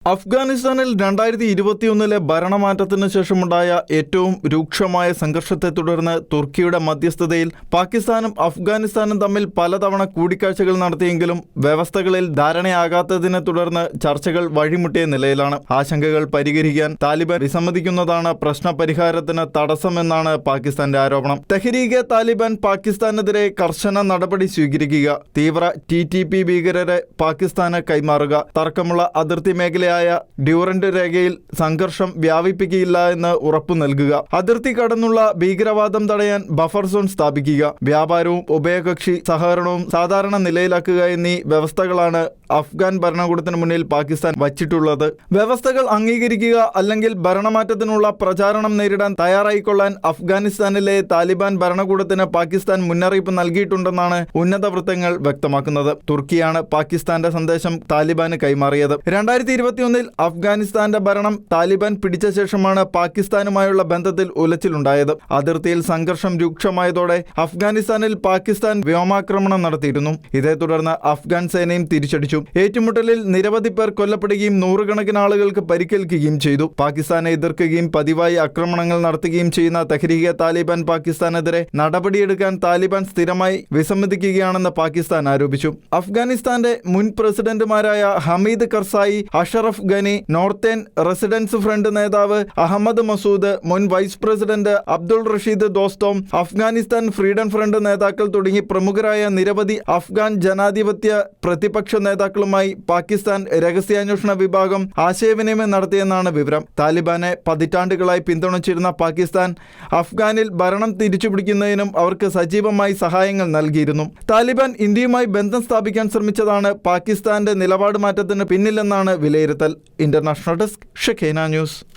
അഫ്ഗാനിസ്ഥാനിൽ 2021 ഭരണമാറ്റത്തിന് ശേഷമുണ്ടായ ഏറ്റവും രൂക്ഷമായ സംഘർഷത്തെ തുടർന്ന് തുർക്കിയുടെ മധ്യസ്ഥതയിൽ പാകിസ്ഥാനും അഫ്ഗാനിസ്ഥാനും തമ്മിൽ പലതവണ കൂടിക്കാഴ്ചകൾ നടത്തിയെങ്കിലും വ്യവസ്ഥകളിൽ ധാരണയാകാത്തതിനെ തുടർന്ന് ചർച്ചകൾ വഴിമുട്ടിയ നിലയിലാണ്. ആശങ്കകൾ പരിഹരിക്കാൻ താലിബാൻ വിസമ്മതിക്കുന്നതാണ് പ്രശ്നപരിഹാരത്തിന് തടസ്സമെന്നാണ് പാകിസ്ഥാന്റെ ആരോപണം. തെഹ്രീകെ താലിബാൻ പാകിസ്ഥാനെതിരെ കർശന നടപടി സ്വീകരിക്കുക, തീവ്ര TTP ഭീകരരെ പാകിസ്ഥാന് കൈമാറുക, തർക്കമുള്ള അതിർത്തി മേഖലയായ ഡ്യൂറന്റ് രേഖയിൽ സംഘർഷം വ്യാപിപ്പിക്കില്ല എന്ന് ഉറപ്പു നൽകുക, അതിർത്തി കടന്നുള്ള ഭീകരവാദം തടയാൻ ബഫർ സോൺ സ്ഥാപിക്കുക, വ്യാപാരവും ഉഭയകക്ഷി സഹകരണവും സാധാരണ നിലയിലാക്കുക എന്നീ വ്യവസ്ഥകളാണ് അഫ്ഗാൻ ഭരണകൂടത്തിന് മുന്നിൽ പാകിസ്ഥാൻ വച്ചിട്ടുള്ളത്. വ്യവസ്ഥകൾ അംഗീകരിക്കുക അല്ലെങ്കിൽ ഭരണമാറ്റത്തിനുള്ള പ്രചാരണം നേരിടാൻ തയ്യാറായിക്കൊള്ളാൻ അഫ്ഗാനിസ്ഥാനിലെ താലിബാൻ ഭരണകൂടത്തിന് പാകിസ്ഥാൻ മുന്നറിയിപ്പ് നൽകിയിട്ടുണ്ടെന്നാണ് ഉന്നത വൃത്തങ്ങൾ വ്യക്തമാക്കുന്നത്. തുർക്കിയാണ് പാകിസ്ഥാന്റെ സന്ദേശം താലിബാന് കൈമാറിയത്. 2021 അഫ്ഗാനിസ്ഥാന്റെ ഭരണം താലിബാൻ പിടിച്ച ശേഷമാണ് പാകിസ്ഥാനുമായുള്ള ബന്ധത്തിൽ ഉലച്ചിലുണ്ടായത്. അതിർത്തിയിൽ സംഘർഷം രൂക്ഷമായതോടെ അഫ്ഗാനിസ്ഥാനിൽ പാകിസ്ഥാൻ വ്യോമാക്രമണം നടത്തിയിരുന്നു. ഇതേ തുടർന്ന് അഫ്ഗാൻ സേനയും തിരിച്ചടിച്ചു. ഏറ്റുമുട്ടലിൽ നിരവധി പേർ കൊല്ലപ്പെടുകയും നൂറുകണക്കിന് ആളുകൾക്ക് പരിക്കേൽക്കുകയും ചെയ്തു. പാകിസ്ഥാനെ എതിർക്കുകയും പതിവായി ആക്രമണങ്ങൾ നടത്തുകയും ചെയ്യുന്ന തെഹ്രീകെ താലിബാൻ പാകിസ്ഥാനെതിരെ നടപടിയെടുക്കാൻ താലിബാൻ സ്ഥിരമായി വിസമ്മതിക്കുകയാണെന്ന് പാകിസ്ഥാൻ ആരോപിച്ചു. അഫ്ഗാനിസ്ഥാന്റെ മുൻ പ്രസിഡന്റുമാരായ Hamid Karzai, Ashraf Ghani, northern resistance front നേതാവ് അഹമ്മദ് മസൂദ്, മുൻ vice president Abdul Rashid Dostum, Afghanistan freedom front നേതാക്കൾ തുടങ്ങി പ്രമുഖരായ നിരവധി അഫ്ഗാൻ ജനാധിപത്യ പ്രതിപക്ഷ നേതാക്കളുമായി പാകിസ്ഥാൻ രഹസ്യാന്വേഷണ വിഭാഗം ആശയവിനിമയം നടത്തിയെന്നാണ് വിവരം. താലിബാനെ പതിറ്റാണ്ടുകളായി പിന്തുണച്ചിരുന്ന പാകിസ്ഥാൻ അഫ്ഗാനിൽ ഭരണം തിരിച്ചുപിടിക്കുന്നതിനും അവർക്ക് സജീവമായി സഹായങ്ങൾ നൽകിയിരുന്നു. താലിബാൻ ഇന്ത്യയുമായി ബന്ധം സ്ഥാപിക്കാൻ ശ്രമിച്ചതാണ് പാകിസ്ഥാന്റെ നിലപാട് മാറ്റത്തിന് പിന്നിലെന്നാണ് വിലയിരുത്തൽ. International desk, ഷെഖേന news.